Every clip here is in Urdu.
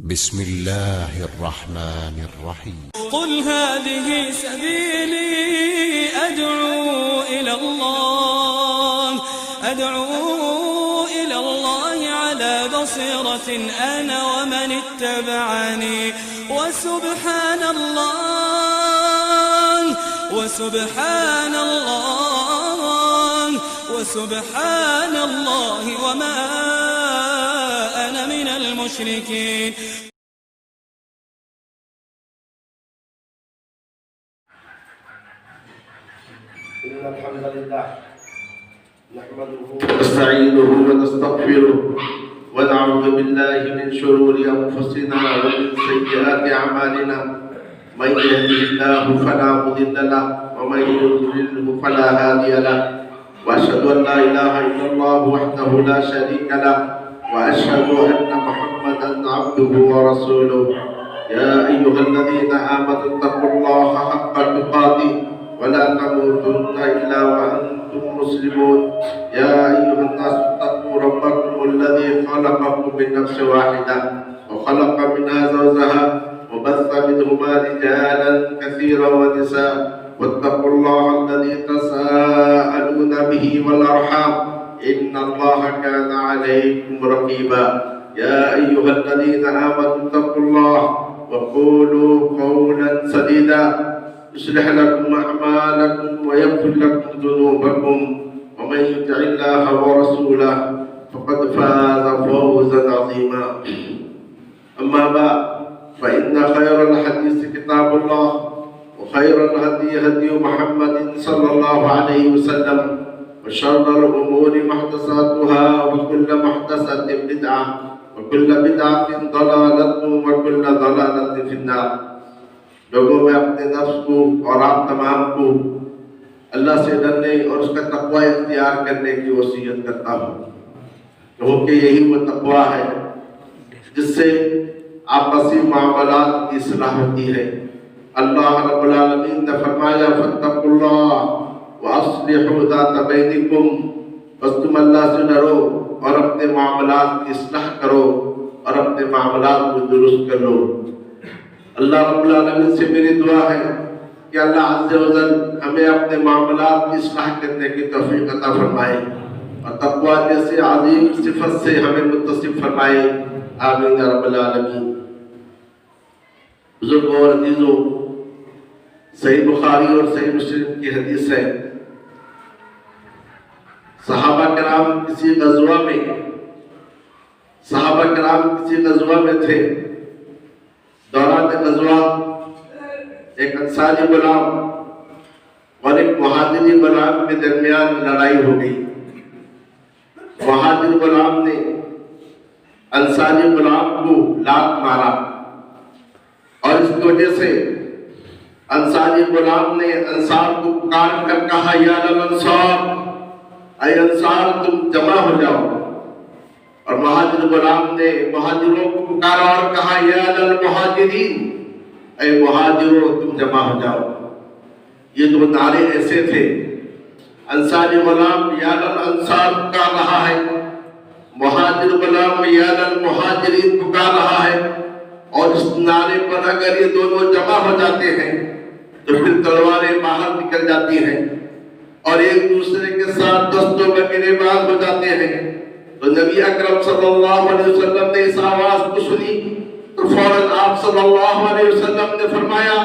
بسم الله الرحمن الرحيم. قل هذه سبيلي أدعو إلى الله على بصيرة أنا ومن اتبعني وسبحان الله وما أنا من المشركين. إن الحمد لله نحمده ونستعينه ونستغفره ونعوذ بالله من شرور أنفسنا ومن سيئات أعمالنا. من يهده الله فلا مضل له ومن يضلله فلا هادي له. وأشهد أن لا إله إلا الله وحده لا شريك له وأشهد أن محمدا عبده ورسوله. يا أيها الذين آمنوا اتقوا الله حق تقاته ولا تموتن إلا وأنتم مسلمون. يا أيها الناس اتقوا ربكم الذي خلقكم من نفس واحدة وخلق منها زوجها وبث منهما رجالا كثيرا ونساء. واتقوا الله الذي تساءلون به والأرحام إن الله كان عليكم رقيبا. يا أيها الذين آمنوا اتقوا الله وقولوا قولا سديدا يصلح لكم أعمالكم ويغفر لكم ذنوبكم ومن يطع الله ورسوله فقد فاز فوزا عظيما. أما بعد فإن خير الحديث كتاب الله وخير الهدي هدي محمد صلى الله عليه وسلم وشر الأمور محدثاتها وكل محدثة بدعة وكل بدعة ضلالة وكل ضلالة في النار. لوگوں میں اپنے نفس کو اور آپ تمام کو اللہ سے ڈرنے اور اس کا تقوی اختیار کرنے کی وصیت کرتا ہوں، کیونکہ یہی وہ تقوی ہے جس سے آپسی معاملات کی اصلاح ہوتی ہے. اللہ رب العالمین نے فرمایا فاتقوا اللہ واصلحوا ذات بینکم، بس تم اللہ سے ڈرو اور اپنے معاملات کی اصلاح کرو اور اپنے معاملات کو درست کر لو. اللہ رب العالمین سے میری دعا ہے کہ اللہ عز و جل ہمیں اپنے معاملات کی اصلاح کرنے کی توفیق عطا فرمائے اور تقوی جیسے عظیم صفت سے ہمیں متصف فرمائے. آمین یا رب العالمین. بزرگوں اور عزیزوں، صحیح بخاری اور صحیح مسلم کی حدیث ہے، صحابہ کرام کسی غزوہ میں تھے. دوران غزوہ ایک انصاری غلام اور ایک مہاجری غلام کے درمیان لڑائی ہو گئی. مہاجر غلام نے انصاری غلام کو لات مارا اور اس کی وجہ سے انصاری غلام نے انصار کو پکار کر کہا یا للانصار، اے انصار تم جمع ہو جاؤ. اور مہاجر غلام نے مہاجروں کو پکارا اور کہا یا للمہاجرین، اے مہاجروں تم جمع ہو جاؤ. یہ دو نعرے ایسے تھے. انصاری غلام یا للانصار پکار رہا ہے، مہاجر غلام یا للمہاجرین پکار رہا ہے. اور اس نعرے پر اگر یہ دونوں جمع ہو جاتے ہیں تو پھر تلواریں باہر نکل جاتی ہیں اور ایک دوسرے کے ساتھ دستوں میں گریبان ہو جاتے ہیں. تو نبی اکرم صلی اللہ علیہ وسلم نے اس آواز کو سنی تو فوراً آپ صلی اللہ علیہ وسلم نے فرمایا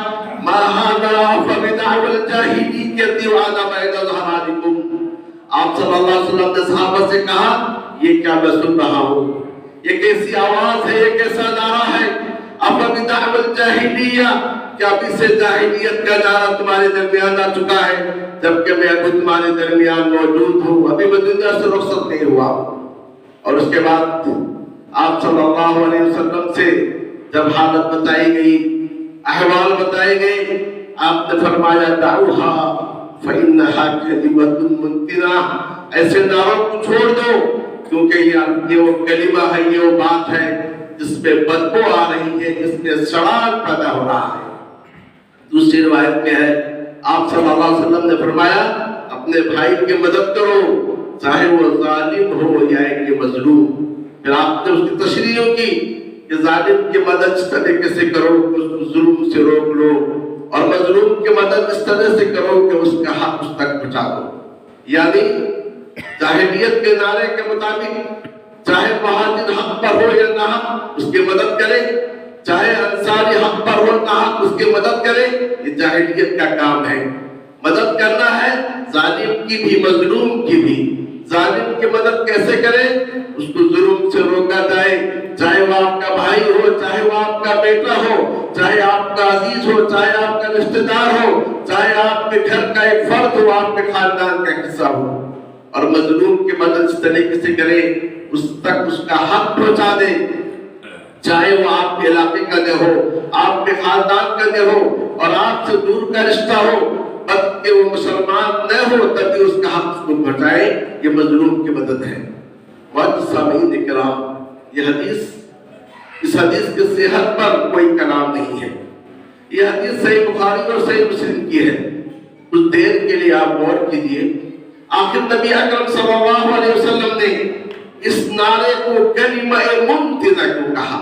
ما هذا فبدعوى الجاہلیۃ وأنا بین ظہرانکم. آپ صلی اللہ علیہ وسلم نے صحابہ سے کہا یہ کیا میں سن رہا ہوں، یہ کیسی آواز ہے، یہ کیسا نعرہ ہے. افبدعوى الجاہلیۃ، کیا ابھی سے جاہلیت کا نعرہ تمہارے درمیان آ چکا ہے جبکہ میں ابھی تمہارے درمیان موجود ہوں، ابھی میں دنیا سے رخصت نہیں ہوا. اور اس کے بعد آپ صلی اللہ علیہ وسلم سے جب حالت بتائی گئی، احوال بتائے گئے، آپ نے فرمایا دعوها فإنها كلمة منتنة، ایسے نعروں کو چھوڑ دو کیونکہ یہ وہ کلمہ ہے، یہ وہ بات ہے جس پہ بدبو آ رہی ہے، جس میں سڑان پیدا ہو رہا ہے. دوسری روایت میں ہے آپ صلی اللہ علیہ وسلم نے فرمایا اپنے بھائی کی مدد کرو چاہے وہ ظالم ہو یا کہ مظلوم. پھر آپ نے اس کی تشریح کی کہ ظالم کی مدد اس طریقے سے کرو کہ اس کو ظلم سے روک لو، اور مظلوم کی مدد اس طرح سے کرو کہ اس کا حق اس تک پہنچا دو۔ یعنی جاہلیت کے نعرے کے مطابق چاہے مہاجر حق پر ہو یا نہ حق اس کی مدد کرے، چاہے انصاری حق پر ہو نہ حق اس کی مدد کرے، یہ جاہلیت کا کام ہے۔ مدد کرنا ہے ظالم کی بھی مظلوم کی بھی۔ ظالم کی مدد کیسے کرے؟ اس کو ظلم سے روکا جائے، چاہے وہ آپ کا بھائی ہو، چاہے وہ آپ کا بیٹا ہو، چاہے آپ کا عزیز ہو، چاہے آپ کا رشتہ دار ہو، چاہے آپ کے گھر کا ایک فرد ہو، آپ کے خاندان کا حصہ ہو، اور مظلوم کی مدد اس طریقے سے کرے اس تک اس کا حق پہنچا دے، چاہے وہ آپ کے علاقے کا نہ ہو، آپ کے خاندان کا نہ ہو، اور آپ سے دور کا رشتہ ہو، بلکہ وہ مسلمان نہ ہو تبھی اس کا حق اس کو پہنچائے، یہ مظلوم کی مدد ہے۔ معزز سامعین اکرام، یہ حدیث، اس حدیث کی صحت پر کوئی کلام نہیں ہے۔ یہ حدیث صحیح بخاری اور صحیح مسلم کی ہے۔ کچھ دیر کے لیے آپ غور کیجئے، آخر نبی اکرم صلی اللہ علیہ وسلم نے اس نعرے کو کلمہ منتظر کیوں کہا؟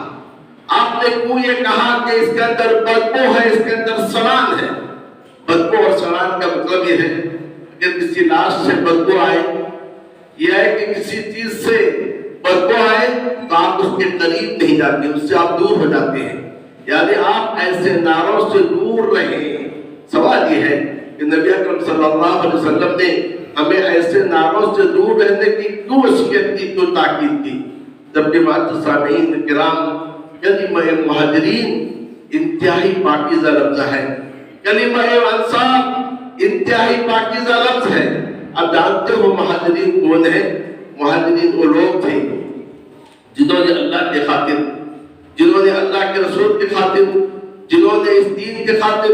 آپ نے کیوں یہ کہا کہ اس کے اندر بدبو ہے، اس کے اندر سڑان ہے؟ بدبو اور سڑان کا مطلب یہ ہے اگر کسی لاش سے بدبو آئے، یہ ہے کہ کسی چیز سے بدبو آئے تو آپ اس کے قریب نہیں جاتے، اس سے آپ دور ہو جاتے ہیں، یعنی آپ ایسے نعروں سے دور رہیں۔ سوال یہ ہے کہ نبی اکرم صلی اللہ علیہ وسلم نے ہمیں ایسے نعروں سے دور رہنے کی کیوں وصیت کی، کیوں تاکید کی؟ جبکہ معزز سامعین کرام، کلمہ مہاجرین انتہائی پاکیزہ لفظ ہے، کلمہ انصار انتہائی پاکیزہ لفظ ہے۔ اب جانتے ہو مہاجرین کون ہیں؟ مہاجرین وہ لوگ تھے جنہوں نے اللہ کے خاطر، جنہوں نے اللہ کے رسول کے خاطر، جنہوں نے اس دین کے خاطر،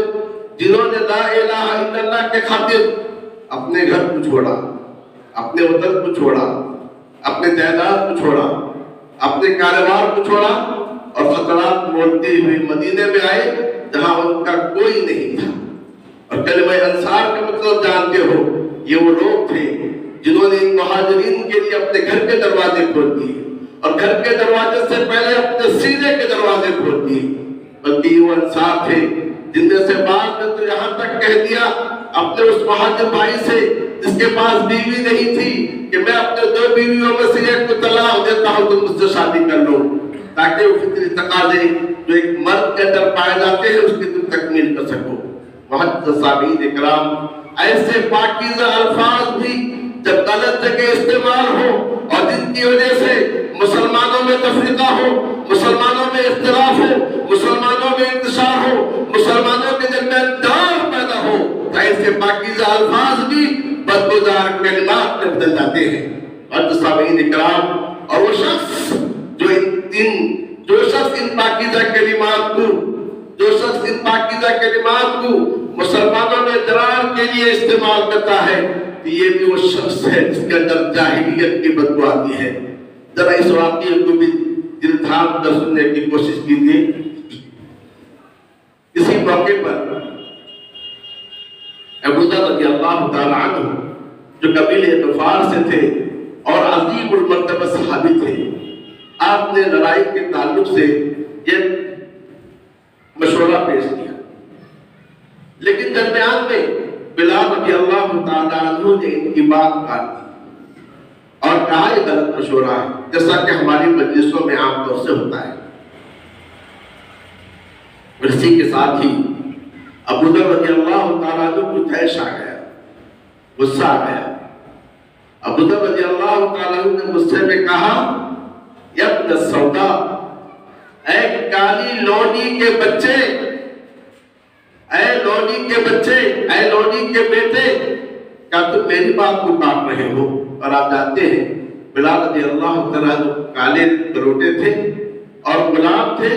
جنہوں نے لا الہ الا اللہ کے خاطر اپنے گھر کو چھوڑا، اپنے وطن کو چھوڑا، اپنے جائیداد کو چھوڑا، اپنے کاروبار کو چھوڑا، اور خطرات مولتے ہوئے مدینے میں آئے جہاں ان کا کوئی نہیں تھا۔ اور کلمہ انصار کا مطلب جانتے ہو، یہ وہ لوگ تھے جنہوں نے ان مہاجرین کے لیے اپنے گھر کے دروازے کھول دیے، اور گھر کے دروازے سے پہلے اپنے سینے کے دروازے کھول دیے۔ بلکہ یہ وہ انصار تھے جن میں سے بعض نے تو یہاں تک کہہ دیا اپنے اس مہاجر بھائی سے جس کے پاس بیوی نہیں تھی کہ میں اپنے 2 بیویوں میں سے ایک کو طلاق دیتا ہوں، تم مجھ سے شادی کر لو، تاکہ وہ فطری تقاضے جو ایک مرد کے اندر پائے جاتے ہیں اس کی تم تکمیل کر سکو۔ معزز سامعین اکرام، ایسے پاکیزہ الفاظ بھی جب غلط جگہ استعمال ہو اور جن کی وجہ سے مسلمانوں میں تفریقہ ہو، مسلمانوں میں اختلاف ہو، مسلمانوں میں انتشار ہو، مسلمانوں کے درمیان ڈار پیدا ہو، تو ایسے پاکیزہ الفاظ بھی بدبودار کلمات میں بدل جاتے ہیں۔ معزز سامعین اکرام، اور وہ شخص جو شخص ان پاکیزہ کلمات کو مسلمانوں میں درار کے لیے استعمال کرتا ہے، یہ بھی وہ شخص ہے جس کے اندر جاہلیت کی بدبو آتی ہے۔ ذرا اس واقعے کو بھی دل تھام کر سننے کی کوشش کیجیے۔ اسی موقع پر ابو ذر رضی اللہ تعالی عنہ جو قبیلہ غفار سے تھے اور عظیم المرتبہ صحابی تھے، آپ نے لڑائی کے تعلق سے یہ مشورہ پیش کیا، لیکن درمیان میں بلال رضی اللہ تعالی عنہ نے ان کی بات کاٹ دی اور کہا یہ غلط مشورہ ہے، جیسا کہ ہماری مجلسوں میں عام طور سے ہوتا ہے۔ اسی کے ساتھ ہی ابو ذر رضی اللہ تعالی عنہ کو طیش آ گیا، غصہ آ گیا۔ ابو ذر رضی اللہ تعالی عنہ نے غصے میں کہا، یا ابن السودا، اے کالی لونی کے بچے، اے لونی کے بچے، اے لونی کے بیٹے، کیا تم میری بات کو کاٹ رہے ہو؟ اور آپ جانتے ہیں بلال رضی اللہ تعالیٰ عنہ کالے کروٹے تھے اور غلام تھے،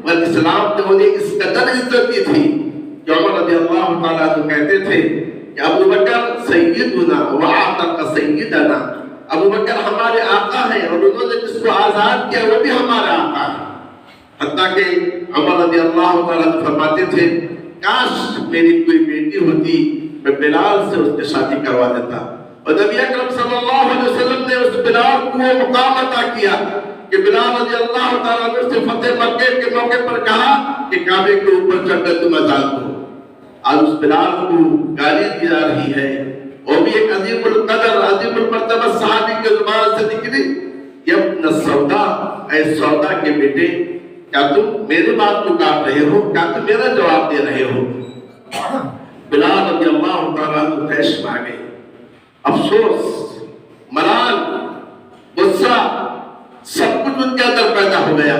اور اسلام نے انہیں اس قدر عزت دی تھی کہ عمر رضی اللہ تعالیٰ عنہ کہتے تھے کہ ابو بکر سیدنا وعاتق سیدنا، ابو بکر ہمارے آقا ہیں اور انہوں نے جس کو آزاد کیا وہ بھی ہمارا آقا ہے۔ حتیٰ کہ عمر رضی اللہ تعالیٰ عنہ فرماتے تھے کاش میری کوئی بیٹی ہوتی میں بلال سے اس کی شادی کروا دیتا، اور نبی اکرم صلی اللہ علیہ وسلم نے اس بلال کو وہ مقام عطا کیا کہ بلال رضی اللہ تعالیٰ عنہ سے فتح مکہ کے موقع پر کہا کہ کعبے کے اوپر چڑھ کر تم اذان دو. آج اس بلال کو گالی دی جا رہی ہے. وہ بھی ایک عظیم القدر عظیم المرتبہ صحابی کے زبان سے نکلی. یا ابن سودا، اے سودا کے بیٹے، کیا تم میری بات کو کاٹ رہے ہو؟ کیا تم میرا جواب دے رہے ہو؟ بلال رضی اللہ تعالیٰ عنہ تیش میں آ گئے. افسوس، ملال، غصہ سب کچھ ان کے اندر پیدا ہو گیا.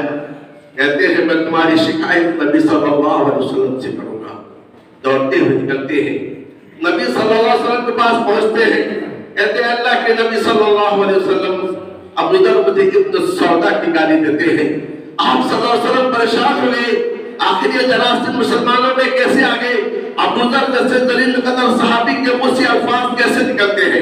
کہتے ہیں میں تمہاری شکایت نبی صلی اللہ علیہ وسلم سے کروں گا. دوڑتے ہوئے نکلتے ہیں، نبی صلی اللہ علیہ وسلم کے پاس پہنچتے ہیں. کہتے ہیں اللہ کے نبی صلی اللہ علیہ وسلم ابو ذر مجھے ابن سودا کی گالی دیتے ہیں. آپ صلی اللہ علیہ وسلم پریشان ہوئے. آخر یہ جراثیم مسلمانوں میں کیسے آ گئے؟ ابو ذر جیسے ذلیل قدر صحابی کے منہ سے الفاظ کیسے نکلتے ہیں؟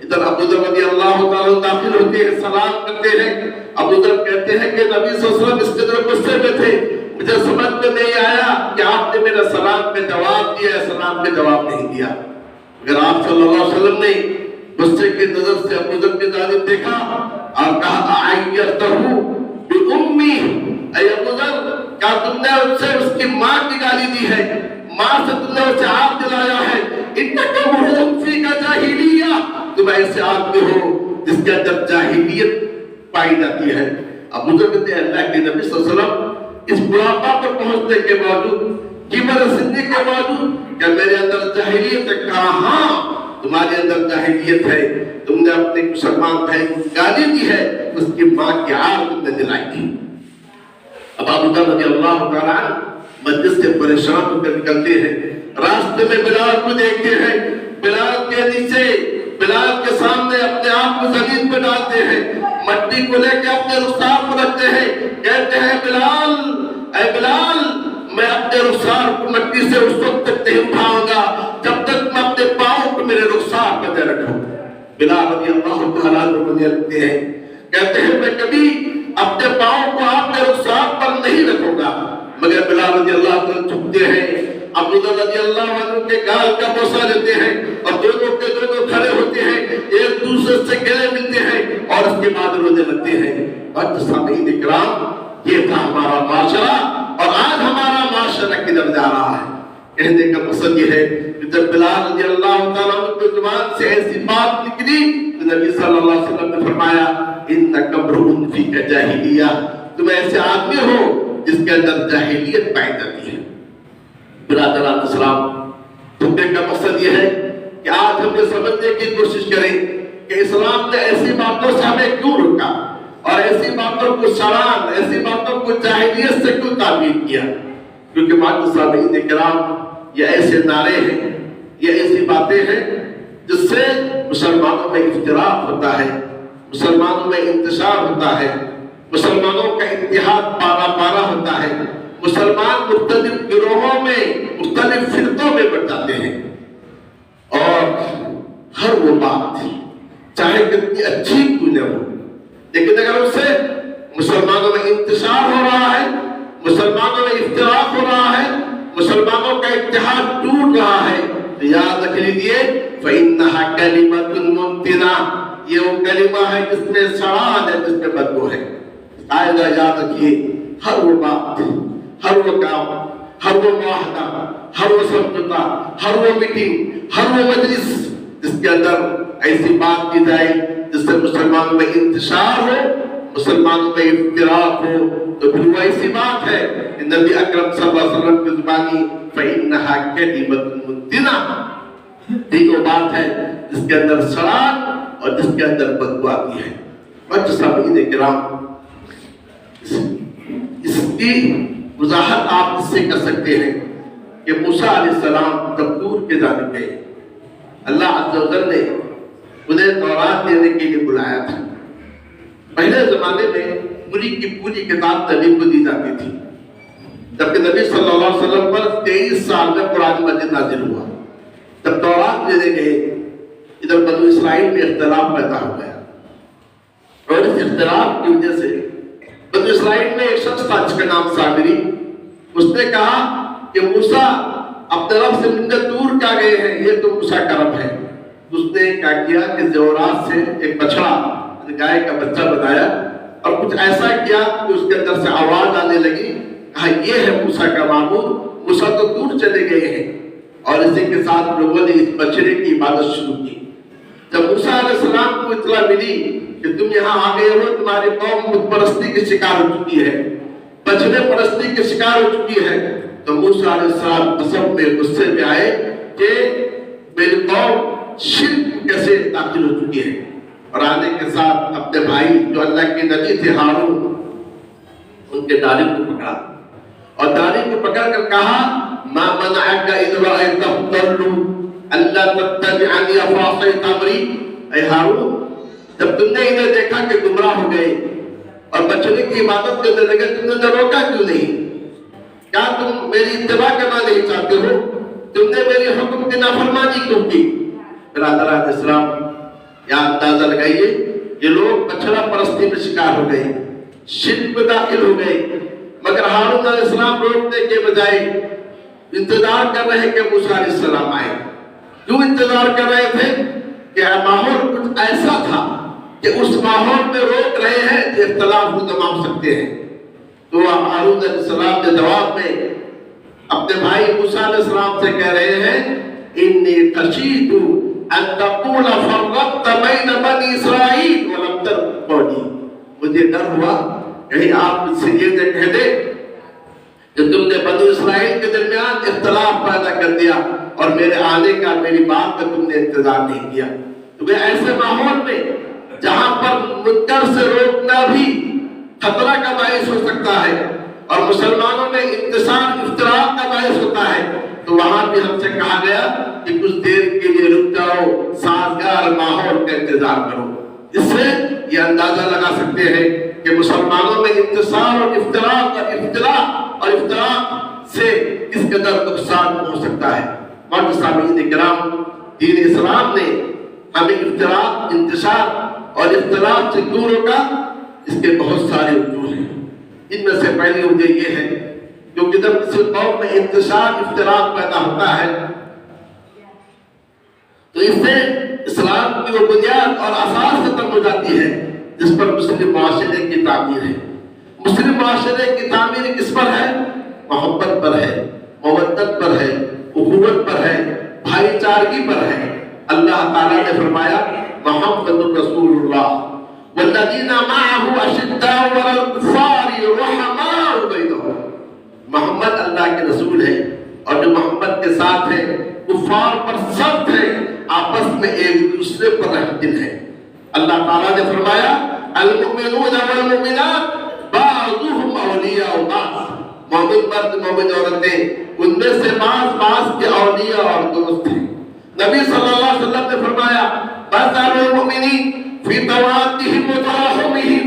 ادھر ابو ذر رضی اللہ تعالیٰ داخل ہوتے ہیں، سلام کرتے ہیں. ابو ذر کہتے ہیں کہ نبی صلی اللہ علیہ وسلم اس قدر غصے میں تھے، مجھے سمجھ میں نہیں آیا کہ آپ نے میرا سلام میں جواب دیا ہے، سلام میں جواب نہیں دیا. اگر آپ صلی اللہ علیہ وسلم نے غصے کی نظر سے ابو ذر کی جانب دیکھا اور کہا اعیرتہ بأمی، اے ابو ذر کیا تم نے اس سے اس کی ماں کی گالی دی ہے؟ ماں سے تم نے اسے آگ دلایا ہے؟ انکا مرحوم فی کا جاہلیہ، تم ایسے آدمی ہو جس کے اندر جاہلیت پائی جاتی ہے. ابو ذر کہتے ہیں اللہ کے نبی صلی اللہ علیہ وسلم اس بڑھاپا پر پہنچنے کے باوجود، کبر سننے کے باوجود، کیا میرے اندر جاہلیت ہے؟ کہا ہاں تمہارے اندر جاہلیت ہے. تم نے اپنے مسلمان بھائی کو گالی دی ہے، اس کی ماں کی آگ تم نے دلائی تھی. اب ابو ذر رضی اللہ تعالیٰ عنہ مسجد سے پریشان ہو کر نکلتے ہیں. راستے میں بلال کو دیکھتے ہیں. بلال کے نیچے، بلال کے سامنے اپنے آپ کو زمین پہ ڈالتے ہیں، مٹی کو لے کے اپنے رخسار پر رکھتے ہیں. کہتے ہیں بلال، اے بلال، میں اپنے رخسار کو مٹی سے اس وقت تک نہیں اٹھاؤں گا جب تک میں اپنے پاؤں کو میرے رخسار پہ دے رکھوں. بلال رضی اللہ تعالیٰ عنہ لکھتے ہیں، کہتے ہیں میں کبھی اپنے پاؤں کو آپ کے رخسار پر نہیں رکھوں گا. مگر بلال رضی اللہ عنہ جھکتے ہیں، ابو ذر رضی اللہ عنہ کے گال کا بوسہ لیتے ہیں اور دونوں کے دونوں کھڑے ہوتے ہیں، ایک دوسرے سے گلے ملتے ہیں اور اس کے بعد رونے لگتے ہیں. اور سامعین اکرام، یہ تھا ہمارا معاشرہ، اور آج ہمارا معاشرہ کدھر جا رہا ہے؟ کہنے کا مقصد یہ ہے کہ جب بلال رضی اللہ تعالیٰ عنہ کی زبان سے ایسی بات نکلی تو نبی صلی اللہ علیہ وسلم نے فرمایا انک امرؤ فیک جاہلیہ، تم ایسے آدمی ہو جس کے اندر جاہلیت پائی جاتی ہے. برادران اسلام، تمبے کا مقصد یہ ہے کہ آج ہم یہ سمجھنے کی کوشش کریں کہ اسلام نے ایسی باتوں سے ہمیں کیوں روکا اور ایسی باتوں کو شران، ایسی باتوں کو جاہلیت سے کیوں تعبیر کیا. کیونکہ معزز سامعین کرام، یہ ایسے نعرے ہیں، یہ ایسی باتیں ہیں جس سے مسلمانوں میں افتراق ہوتا ہے، مسلمانوں میں انتشار ہوتا ہے، مسلمانوں کا اتحاد پارا پارا ہوتا ہے، مسلمان مختلف گروہوں میں، مختلف فرقوں میں بٹ جاتے ہیں. اور ہر وہ بات چاہے کتنی اچھی کیوں نہ ہو، لیکن اگر اس سے مسلمانوں میں انتشار ہو رہا ہے، مسلمانوں میں افتراق ہو رہا ہے، مسلمانوں کا اتحاد ٹوٹ رہا ہے، تو یاد رکھ لیجیے فَإِنَّهَا كَلِمَةٌ مُنْتِنَةٌ، یہ وہ کلمہ ہے جس میں سڑان ہے، جس میں بدبو ہے. آئندہ یاد رکھیے، ہر وہ بات، ہر وہ کام، ہر وہ معاہدہ، ہر وہ سمجھوتا، ہر وہ میٹنگ، ہر وہ مجلس جس کے اندر ایسی بات کی جائے جس سے مسلمانوں میں انتشار ہو، مسلمانوں میں افتراق ہو، تو پھر وہ ایسی بات ہے کہ نبی اکرم صلی اللہ علیہ وسلم کی زبانی فَإِنَّهَا كَلِمَةٌ مُنْتِنَةٌ، یہ وہ بات ہے جس کے اندر سڑان اور جس کے اندر بدبو آتی ہے. بچہ سامعین کرام، اس کی وضاحت آپ اس سے کر سکتے ہیں کہ موسیٰ علیہ السلام جب طور کے جانب گئے، اللہ عز و جل نے انہیں تورات دینے کے لیے بلایا تھا. پہلے زمانے میں پوری کی پوری کتاب نبی کو دی جاتی تھی، جبکہ نبی صلی اللہ علیہ وسلم پر 23 سال میں قرآن مجید نازل ہوا. جب تورات دینے گئے، ادھر بنو اسرائیل میں اختلاف پیدا ہو گیا، اور اس اختلاف کی وجہ سے بنو اسرائیل میں ایک شخص تھا جس کا نام سامری، اس نے کہا کہ موسیٰ اپنے رب سے منت دور کیا گئے ہیں، یہ تو موسیٰ کا رب ہے. اس نے کیا کیا کہ زیورات سے ایک بچڑا، گائے کا بچہ بنایا اور کچھ ایسا کیا کہ اس کے اندر سے آواز آنے لگی، کہا یہ ہے موسیٰ کا معبود، موسیٰ تو دور چلے گئے ہیں، اور اسی کے ساتھ لوگوں نے اس بچڑے کی عبادت شروع کی۔ جب موسیٰ علیہ السلام کو اطلاع ملی کہ تم یہاں آ گئے ہو، تمہاری قوم بت پرستی کی شکار ہو چکی ہے، بچڑے پرستی کی شکار ہو چکی ہے، تو موسیٰ علیہ السلام قسم میں غصے میں آئے کہ میری قوم شرک کیسے داخل ہو چکی ہے، اور آنے کے ساتھ اپنے بھائی جو اللہ کے نبی تھے ہارون، ان کے داڑھی کو پکڑا اور داڑھی کو پکڑ کر کہا ما منعک اذ رأیتہم ضلوا الا تتبعنی افعصیت امری، اے ہارون جب تم نے انہیں دیکھا کہ گمراہ ہو گئے اور بچڑے کی عبادت کرنے لگے، تم نے روکا کیوں نہیں؟ کیا تم میری اتباع کرنا نہیں چاہتے ہو؟ تم نے میری حکم کی نافرمانی کیوں کی؟ برادران اسلام، یا اندازہ لگائیے یہ لوگ بچڑا پرستی میں شکار ہو گئے، شرک میں داخل ہو گئے، مگر ہارون علیہ السلام روکنے کے بجائے انتظار کر رہے کہ موسیٰ علیہ السلام آئے۔ کیوں انتظار کر رہے تھے؟ کہ ماحول کچھ ایسا تھا کہ اس ماحول میں روک رہے ہیں کہ اختلاف کو تمام سکتے ہیں۔ تو ہارون علیہ السلام نے جواب میں اپنے بھائی موسیٰ علیہ السلام سے کہہ رہے ہیں انی خشیت ان تقول فرقت بین بنی اسرائیل ولم ترقنی، مجھے ڈر ہوا کہیں آپ مجھ سے یہ کہہ دے کہ تم نے بنی اسرائیل کے درمیان اختلاف پیدا کر دیا اور میرے آنے کا، میری بات کا تم نے انتظار نہیں کیا۔ تو ایسے ماحول میں جہاں پر منکر سے روکنا بھی خطرہ کا باعث ہو سکتا ہے اور مسلمانوں میں انتصار افتراق کا باعث ہوتا ہے، تو وہاں بھی ہم سے کہا گیا کہ کچھ دیر کے لیے رک جاؤ، سازگار ماحول کا انتظار کرو۔ اس سے یہ اندازہ لگا سکتے ہیں کہ مسلمانوں میں انتصار اور افتراق سے کس قدر نقصان ہو سکتا ہے۔ معزز سامعین کرام، دین اسلام نے ہمیں افتراق، انتشار اور اختلاف سے دور ہوگا، اس کے بہت سارے وجوہ ہیں۔ ان میں سے پہلی وجہ یہ ہے کیونکہ جب کسی قوم میں انتشار، افتراق پیدا ہوتا ہے تو اس سے اسلام کی وہ بنیاد اور اساس ختم ہو جاتی ہے جس پر مسلم معاشرے کی تعمیر ہے۔ مسلم معاشرے کی تعمیر کس پر ہے؟ محبت پر ہے، مودت پر ہے، اخوت پر ہے، بھائی چارگی پر ہے۔ اللہ تعالیٰ نے فرمایا محمد رسول اللہ والذین معه اشداء علی الکفار رحماء بینہم، محمد اللہ کے رسول ہے اور جو محمد کے ساتھ ہیں، کفار پر سخت ہیں، آپس میں ایک دوسرے پر رحم دل ہے۔ اللہ تعالیٰ نے فرمایا المؤمنون والمؤمنات بعضهم اولیاء بعض، مومن مرد مومن عورتیں ان میں سے بعض کے اولیاء اور دوست ہیں۔ نبی صلی اللہ علیہ وسلم نے فرمایا مثل المؤمنین فی توادهم وتراحمهم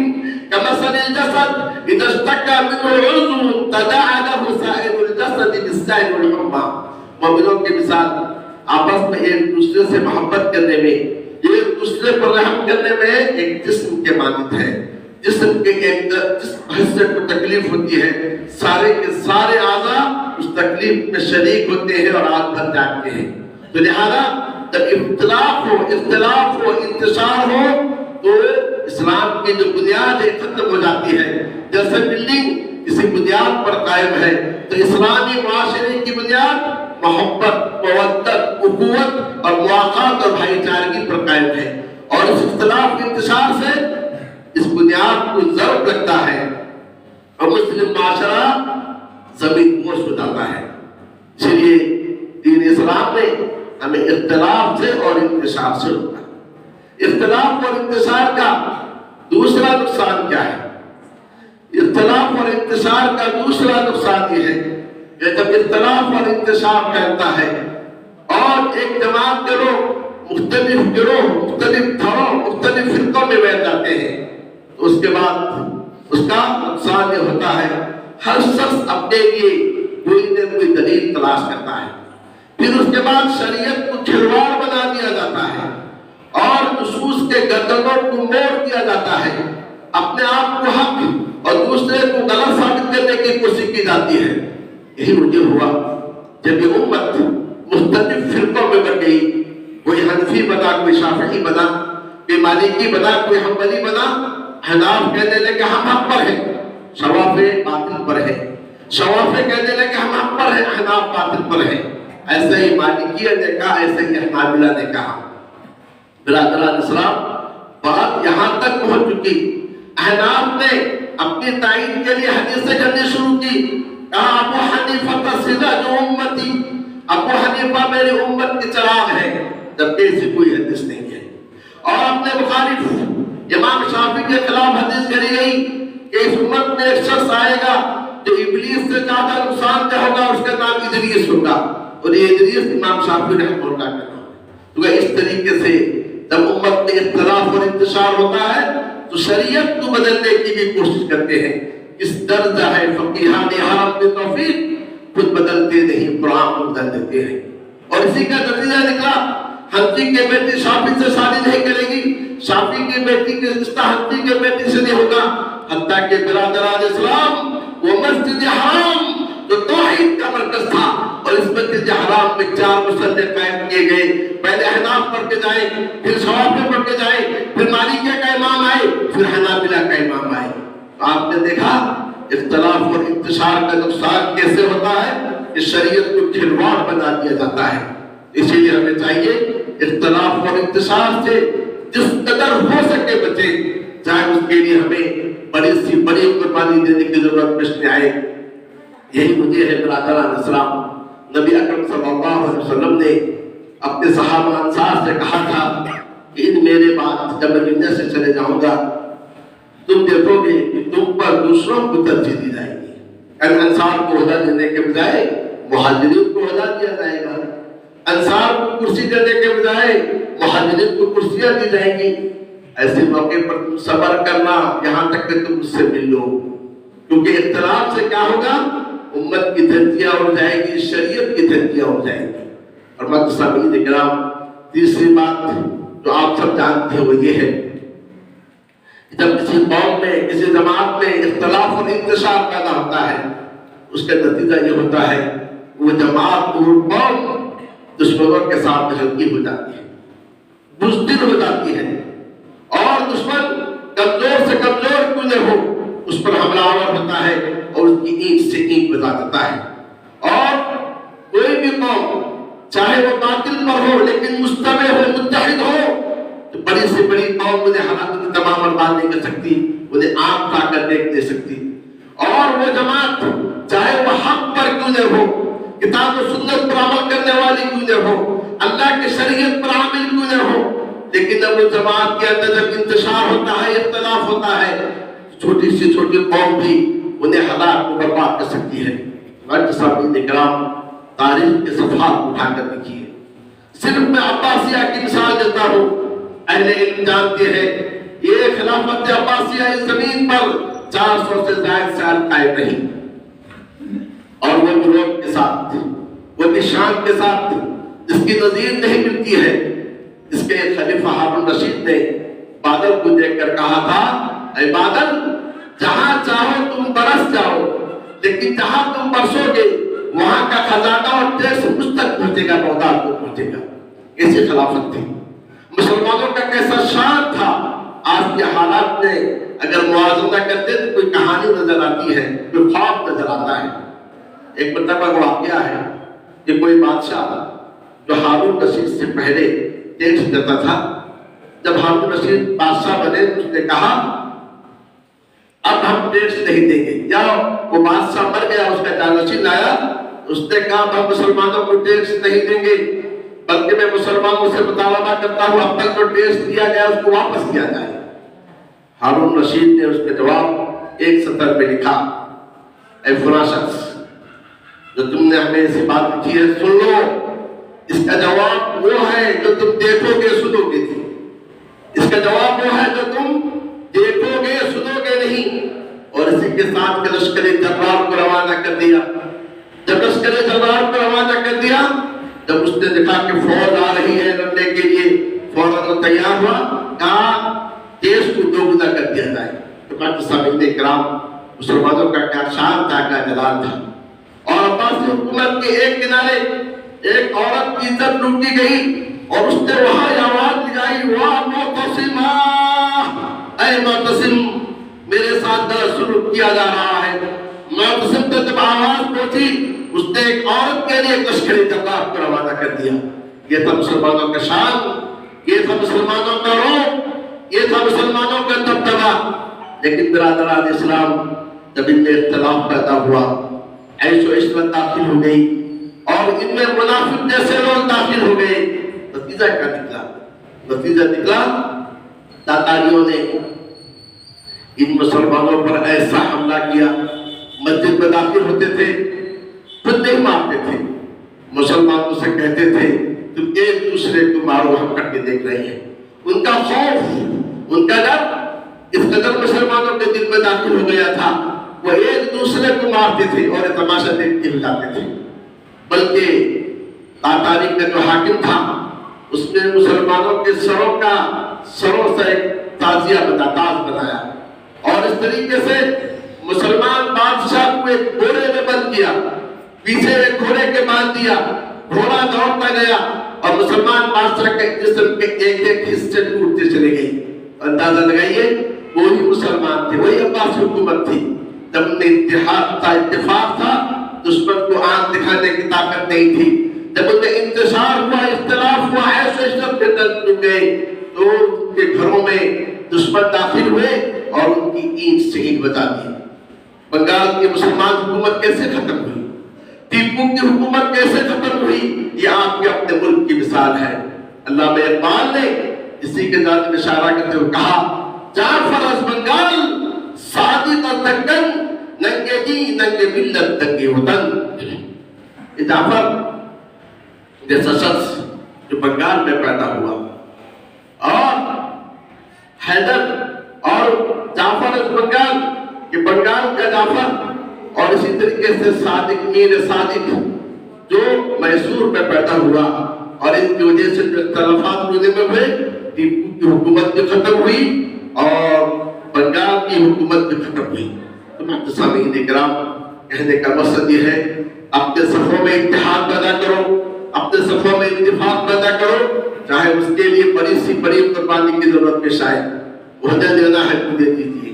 كمثل الجسد اذا اشتكى منه عضو تداعى له سائر الجسد بالسهر والحمى، مومنوں کی مثال آپس میں ایک دوسرے سے محبت کرنے میں، ایک دوسرے پر رحم کرنے میں ایک جسم کے مانند ہے۔ جسم کے ایک حصے کو تکلیف ہوتی ہے، سارے کے سارے اعضاء اس تکلیف میں شریک ہوتے ہیں اور آگ بھر جاتے ہیں۔ تو لہذا جب اختلاف ہو، انتشار ہو، تو اسلام کی جو بنیاد ہے ختم ہو جاتی ہے۔ جیسے بلڈنگ کسی بنیاد پر قائم ہے تو اسلامی معاشرے کی بنیاد محبت، مودت، اخوت اور مواقعات اور بھائی چارگی پر قائم ہے، اور اس اختلاف کے انتشار سے اس بنیاد کو ضرب لگتا ہے اور مسلم معاشرہ زمین بوس ہو جاتا ہے۔ اس لیے دین اسلام نے ہمیں اختلاف سے اور انتشار سے روکا۔ اختلاف اور انتشار کا دوسرا نقصان کیا ہے؟ اختلاف اور انتشار کا دوسرا نقصان یہ ہے کہ جب اختلاف اور انتشار پھیلتا ہے اور ایک جماعت کے لوگ مختلف گروہ، مختلف دھڑوں، مختلف فرقوں میں بیٹھ جاتے ہیں، تو اس کے بعد اس کا نقصان یہ ہوتا ہے ہر شخص اپنے لیے کوئی نہ کوئی دلیل تلاش کرتا ہے، پھر اس کے بعد شریعت کو کھلواڑ بنا دیا جاتا ہے اور نصوص کے گردنوں کو موڑ دیا جاتا ہے، اپنے آپ کو حق اور دوسرے کو غلط ثابت کرنے کی کوشش کی جاتی ہے۔ یہی وجہ ہوا جب یہ امت مختلف فرقوں میں بٹ گئی، کوئی حنفی بنا، کوئی شافعی بنا، کوئی مالکی بنا، کوئی حنبلی بنا، احناف کہنے لگے ہم حق پر ہیں، شوافع باطل پر ہیں، شوافع کہنے لگے ہم حق پر ہیں، احناف باطل پر ہیں۔ ایسے ہی مالکیہ نے کہا، ایسے ہی حنابلہ نے کہا۔ برادران اسلام، بات یہاں تک پہنچ چکی، احناف نے اپنی تائید کے لیے حدیثیں کرنی شروع کی، کہا ابو حنیفہ سراج امتی، ابو حنیفہ میری امت کی چراغ ہے، جبکہ ایسی کوئی حدیث نہیں ہے۔ اور اپنے مخالف امام شافعی کے خلاف حدیث کری گئی کہ اس امت میں ایک شخص آئے گا جو ابلیس سے زیادہ نقصان دہ ہوگا، اس کا نام ادریس ہوگا، اور یہ ادریس امام شافعی رحمہ اللہ کا نام ہے۔ تو اس طریقے سے جب امت میں اختلاف اور انتشار ہوتا ہے تو شریعت کو بدلنے کی بھی کوشش کرتے ہیں۔ اس درجہ ہے فقیہان حرم میں توفیق، خود بدلتے نہیں، قرآن کو بدل دیتے ہیں۔ اور اسی کا نتیجہ نکلا، حنفی کے بیٹی شافعی سے شادی نہیں کرے گی، شافعی کی بیٹی کے رشتہ حنفی کے بیٹی سے نہیں ہوگا، حتیٰ کہ برادران اسلام وہ مسجد حرام جو توحید کا مرکز تھا، اور اس مسجد حرام میں 4 مسلح قائم کیے گئے، پہلے احناف پڑھ کے جائیں، پھر شوافع پڑھ کے جائیں، پھر مالکیہ کا امام آئے، پھر حنابلہ کا امام آئے۔ تو آپ نے دیکھا اختلاف اور انتشار کا نقصان کیسے ہوتا ہے کہ شریعت کو کھلواڑ بنا دیا جاتا ہے۔ اسی لیے ہمیں چاہیے اختلاف اور انتشار سے جس قدر ہو سکے بچیں، چاہے اس کے لیے ہمیں بڑی سی بڑی قربانی دینے کی ضرورت پیش میں آئے۔ یہی وجہ ہے برادران اسلام، نبی اکرم صلی اللہ علیہ وسلم نے اپنے صحابہ انصار سے کہا تھا کہ ان میرے بعد جب میں دنیا سے چلے جاؤں گا تم دیکھو گے کہ تم پر دوسروں کو ترجیح دی جائے گی۔ انصار کو عہدہ دینے کے بجائے مہاجرین کو عہدہ دیا جائے گا، انصار کو کرسی دینے کے بجائے مہاجرین کو کرسیاں دی جائیں گی۔ ایسے موقع پر تم صبر کرنا یہاں تک کہ تم اس سے مل لو، کیونکہ اختلاف سے کیا ہوگا، امت کی دھجیاں اڑ جائے گی، شریعت کی دھجیاں اڑ جائیں گی۔ اور مقصد کرام، تیسری بات جو آپ سب جانتے ہیں وہ یہ ہے، جب کسی قوم میں کسی جماعت میں اختلاف اور انتشار پیدا ہوتا ہے، اس کا نتیجہ یہ ہوتا ہے وہ جماعت اور قوم دشمنوں کے ساتھ ہلکی ہو جاتی ہے، بزدل ہو جاتی ہے، اور دشمن کمزور سے کمزور کیوں نہ ہو اس پر حملہ آور ہوتا ہے اور اس کی اینٹ سے اینٹ بجا دیتا ہے۔ اور کوئی بھی قوم چاہے وہ باطل پر ہو لیکن مجتمع ہو، متحد ہو، تو بڑی سے بڑی قوم انہیں حالات تمام برباد نہیں کر سکتی، انہیں آنکھ اٹھا کر دیکھ دے سکتی۔ اور وہ جماعت چاہے وہ حق پر کیوں نہ ہو، کتاب و سنت پر عمل کرنے والی کیوں نہ ہو، اللہ کی شریعت پر عامل کیوں نہ ہو، لیکن جب وہ جماعت کے اندر جب انتشار ہوتا ہے، اختلاف ہوتا ہے، چھوٹی سی چھوٹی قوم بھی انہیں ہلاک کو برباد کر سکتی ہے۔ سامعین کرام، تاریخ کے صفحات اٹھا کر دیکھیے، صرف میں عباسیہ کی مثال دیتا ہوں، اہل علم جانتے ہیں یہ خلافت عباسیہ اس زمین پر 400 سے زائد سال قائم رہی، اور وہ گروہ کے ساتھ، وہ نشان کے ساتھ جس کی نظیر نہیں ملتی ہے۔ اس کے خلیفہ ہارون رشید نے بادل کو دیکھ کر کہا تھا، اے بادل، جہاں چاہو تم برس جاؤ، لیکن جہاں تم برسو گے وہاں کا خزانہ اور ٹیکس مجھ تک پہنچے گا، بغداد کو پہنچے گا۔ ایسی خلافت تھی، مسلمانوں کا کیسا شان تھا۔ آج کے حالات میں اگر موازنہ کرتے تو کوئی کہانی نظر آتی ہے، کوئی خواب نظر آتا ہے۔ ایک مرتبہ واقعہ ہے کہ کوئی بادشاہ جو ہارون رشید سے پہلے ٹیکس دیتا تھا، جب ہارون رشید بادشاہ بنے تو اس نے کہا اب ہم ٹیکس نہیں دیں گے، یا وہ بادشاہ مر گیا، اس کا جانشین آیا، اس نے کہا ہم مسلمانوں کو ٹیکس نہیں دیں گے، بلکہ میں مسلمانوں سے مطالبہ کرتا ہوں اب تک جو ٹیکس دیا گیا اس کو واپس کیا جائے۔ ہارون رشید نے اس کے جواب ایک سطر میں لکھا، اے فلاں شخص جو تم نے ہمیں ایسی بات لکھی ہے سن لو، اس کا جواب وہ ہے جو تم دیکھو گے سنو گے نہیں، اس کا جواب وہ ہے جو تم دیکھو گے سنو گے نہیں۔ اور اسی کے ساتھ لشکر جبار کو روانہ کر دیا۔ جب لشکر جبار کو روانہ کر دیا، جب اس نے دیکھا کہ فوج آ رہی ہے لڑنے کے لیے، فوراً وہ تیار ہوا، کہا دیش کو دوگنا کر دیا جائے۔ تو سامعین کرام، مسلمانوں کا کیا شان تھا، کیا جلال تھا۔ اور عباسی حکومت کے ایک کنارے ایک عورت کی عزت لوٹی گئی اور اس نے وہاں آواز لگائی، واہ معتصمہ، اے معتصم میرے ساتھ غلط سلوک کیا جا رہا ہے۔ معتصم تو جب آواز پہنچی اس نے ایک عورت کے لیے لشکری جباب کو روانہ کر دیا۔ یہ تھا مسلمانوں کا شان، یہ تھا مسلمانوں کا روح، یہ تھا مسلمانوں کا دبدبا۔ لیکن برادران اسلام جب ان میں اختلاف پیدا ہوا، عیش و عشرت داخل ہو گئی اور ان میں منافق جیسے لوگ داخل ہو گئے، نتیجہ کیا نکلا؟ نتیجہ نکلا تاتاریوں نے ان مسلمانوں پر ایسا حملہ کیا، مسجد میں داخل ہوتے تھے خود نہیں مارتے تھے، مسلمانوں سے کہتے تھے تم ایک دوسرے کو مارو، ہم کر کے دیکھ رہے ہیں۔ ان کا خوف، ان کا ڈر اس قدر مسلمانوں کے دل میں داخل ہو گیا تھا، وہ ایک دوسرے کو مارتے تھے اور تماشا دیکھتے ہو جاتے تھے۔ بلکہ تاتاری کا جو حاکم تھا اس نے مسلمانوں کے سروں سے ایک تاج بنایا اور اس طریقے سے مسلمان بادشاہ کو ایک گھوڑے میں بند کیا، پیچھے ایک گھوڑے کے باندھ دیا، گھوڑا دوڑتا گیا اور مسلمان بادشاہ کے جسم کے ایک ایک حصے ٹوٹتے چلے گئے۔ اندازہ لگائیے وہی مسلمان تھے، وہی عباسی حکومت تھی۔ جب ان میں اتفاق تھا، دشمن کو آنکھ دکھانے کی طاقت نہیں تھی۔ جب ان میں انتشار ہوا، اختلاف ہوا، عیش و عشرت کے درد ڈوب گئے، تو ان کے گھروں میں دشمن داخل ہوئے اور ان کی اینٹ سے اینٹ بچا دی۔ بنگال کی مسلمان حکومت کیسے ختم ہوئی؟ ٹیپو کی حکومت کیسے ختم ہوئی؟ یہ آپ کے اپنے ملک کی مثال ہے۔ علامہ اقبال نے اسی کے ذات میں اشارہ کرتے ہوئے کہا، جعفر از بنگال صادق دکن ننگے دی ننگے ملت دنگے وطن۔ یہ جعفر جیسا شخص جو بنگال میں پیدا ہوا، اور حیدر اور جعفر از بنگال، کہ بنگال کا جعفر، اور اسی طریقے سے صادق میر صادق جو میسور میں پیدا ہوا، اور ان کی وجہ سے جو اختلافات ہونے میں ہوئے، ٹیپو کی حکومت بھی ختم ہوئی اور بنگال کی حکومت بھی ختم ہوئی۔ تو سامعین اکرام، کہنے کا مقصد یہ ہے اپنے صفوں میں اتحاد پیدا کرو، اپنے صفوں میں اتفاق پیدا کرو، چاہے اس کے لیے بڑی سی بڑی قربانی کی ضرورت پیش آئے۔ عہدہ دینا ہے تو دے دیجیے،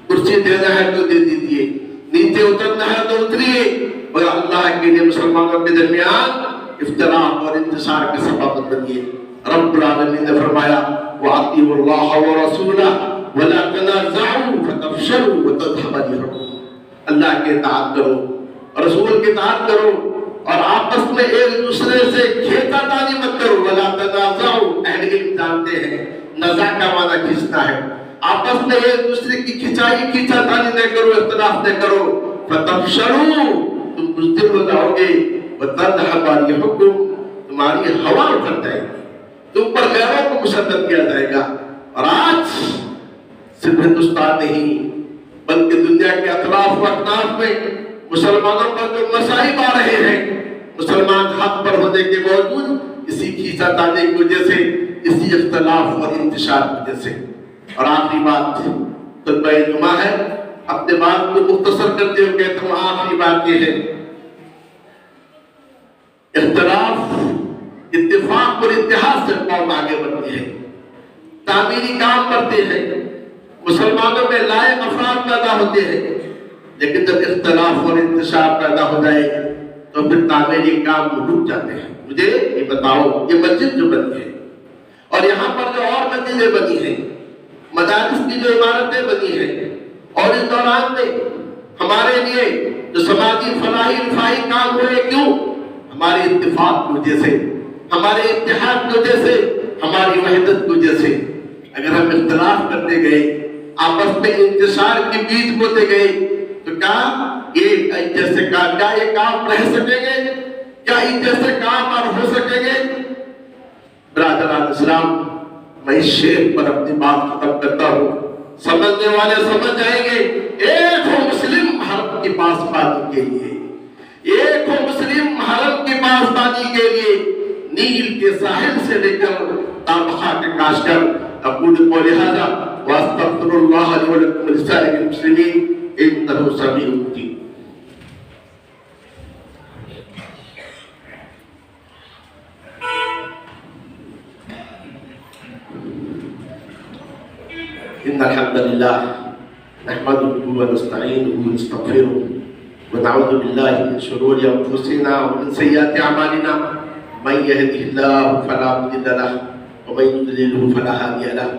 کرسی دینا ہے تو دے دیجیے، نیچے اترنا ہے تو اتریے، اور اللہ کے لیے مسلمانوں کے درمیان افتراق اور انتشار کے سبب بنیے۔ رب العالمین نے فرمایا وَأَطِيعُوا اللَّهَ وَرَسُولَهُ وَلَا تَنَازَعُوا فَتَفْشَلُوا وَتَذْهَبَ رِيحُكُمْ۔ اللہ کے اطاعت کرو، رسول کی اطاعت کرو، اور آپس میں ایک دوسرے سے کھینچا تانی مت کرو۔ وَلَا تَنَازَعُوا، اہل علم جانتے ہیں نزاع کا معنی کھینچنا ہے۔ آپس میں ایک دوسرے کی کھینچا تانی نہ کرو، اختلاف نہ کرو۔ فَتَفْشَلُوا، تم بزدل ہو جاؤ گے، وَتَذْهَبَ رِيحُكُمْ، تمہاری ہوا اٹھ جائے گی، تم پر غیروں کو مسلط کیا جائے گا۔ اور آج صرف ہندوستان نہیں بلکہ دنیا کے اطراف و اکناف میں مسلمانوں پر جو مصائب آ رہے ہیں، مسلمان حق پر ہونے کے باوجود اسی کھینچا تانی کی وجہ سے، اسی اختلاف اور انتشار کی وجہ سے۔ اور آخری بات خطبہ جمعہ ہے، اپنے بات کو مختصر کرتے ہوئے کہتا ہوں، آخری بات یہ ہے اختلاف اتفاق اور اتحاد سے قوم آگے بڑھتی ہے، تعمیری کام کرتے ہیں، مسلمانوں میں لائق افراد پیدا ہوتے ہیں۔ لیکن جب اختلاف اور انتشار پیدا ہو جائے تو پھر تعمیری کام رک جاتے ہیں۔ مجھے یہ بتاؤ، یہ مسجد جو بنی ہے اور یہاں پر جو اور مسجدیں بنی ہیں، مدارس کی جو عمارتیں بنی ہیں، اور اس دوران میں ہمارے لیے جو سماجی فلاحی رفاہی کام ہوئے، کیوں؟ ہمارے اتفاق کی وجہ سے، ہمارے اتحاد کی وجہ سے، ہماری وحدت کی وجہ سے۔ اگر ہم اختلاف کرتے گئے، آپس میں انتشار کے بیج بوتے گئے، تو کیا یہ کام رہ سکیں گے؟ کیا ان جیسے کام اور ہو سکیں گے؟ برادران اسلام، میں اس شعر پر اپنی بات ختم کرتا ہوں، سمجھنے والے سمجھ جائیں گے۔ ایک ہو مسلم حرم کی پاسبانی کے لیے، ایک ہو مسلم حرم کی پاسبانی کے لیے، نیل کے ساحل سے لے کر تابخا کے کاشگر۔ اقول قولی ھذا واستغفر اللہ لی ولکم ولسائر المسلمین انہ سمیع مجیب۔ إن الحمد لله نحمده ونستعينه ونستغفره ونعوذ بالله من شرور أنفسنا ومن سيئات أعمالنا من يهده الله فلا مضل له ومن يضلل فلا هادي له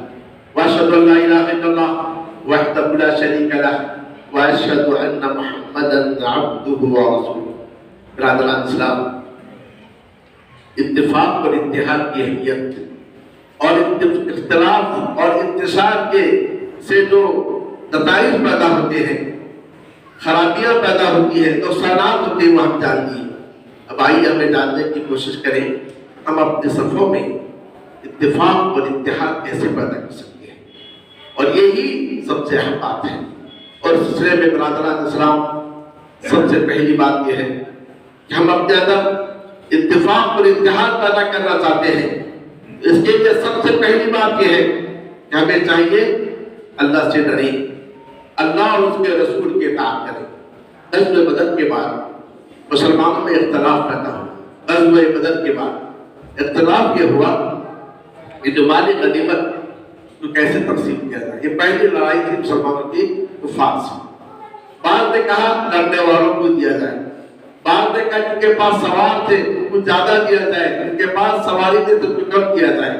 وأشهد أن لا إله إلا الله وحده لا شريك له وأشهد أن محمدا عبده ورسوله. برادران اسلام، اتفاق اور اتحاد کی اہمیت اور اختلاف اور انتشار کے سے جو نتائج پیدا ہوتے ہیں، خرابیاں پیدا ہوتی ہیں، نقصانات ہوتے ہیں، وہ ہم جانتے ہیں. اب آئیے ہمیں جاننے کی کوشش کریں ہم اپنے صفوں میں اتفاق اور اتحاد کیسے پیدا کر سکتے ہیں، اور یہی سب سے اہم بات ہے. اور اس سلسلے میں برادران اسلام سب سے پہلی بات یہ ہے کہ ہم اپنے اندر اتفاق اور اتحاد پیدا کرنا چاہتے ہیں. اس کے لیے سب سے پہلی بات یہ ہے کہ ہمیں چاہیے اللہ سے ڈریں، اللہ اور اس کے رسول کے اطاعت کریں. غزوہ بدر کے بعد مسلمانوں میں اختلاف پیدا ہوا. غزوہ بدر کے بعد اختلاف یہ ہوا کہ جو مال غنیمت کو کیسے تقسیم کیا جائے. یہ پہلی لڑائی تھی مسلمانوں کی کفار سے. بعض نے کہا لڑنے والوں کو دیا جائے، بعض نے کہا جن کے پاس سوار تھے ان کو زیادہ دیا جائے، جن کے پاس سواری تھے تو ان کو کم دیا جائے.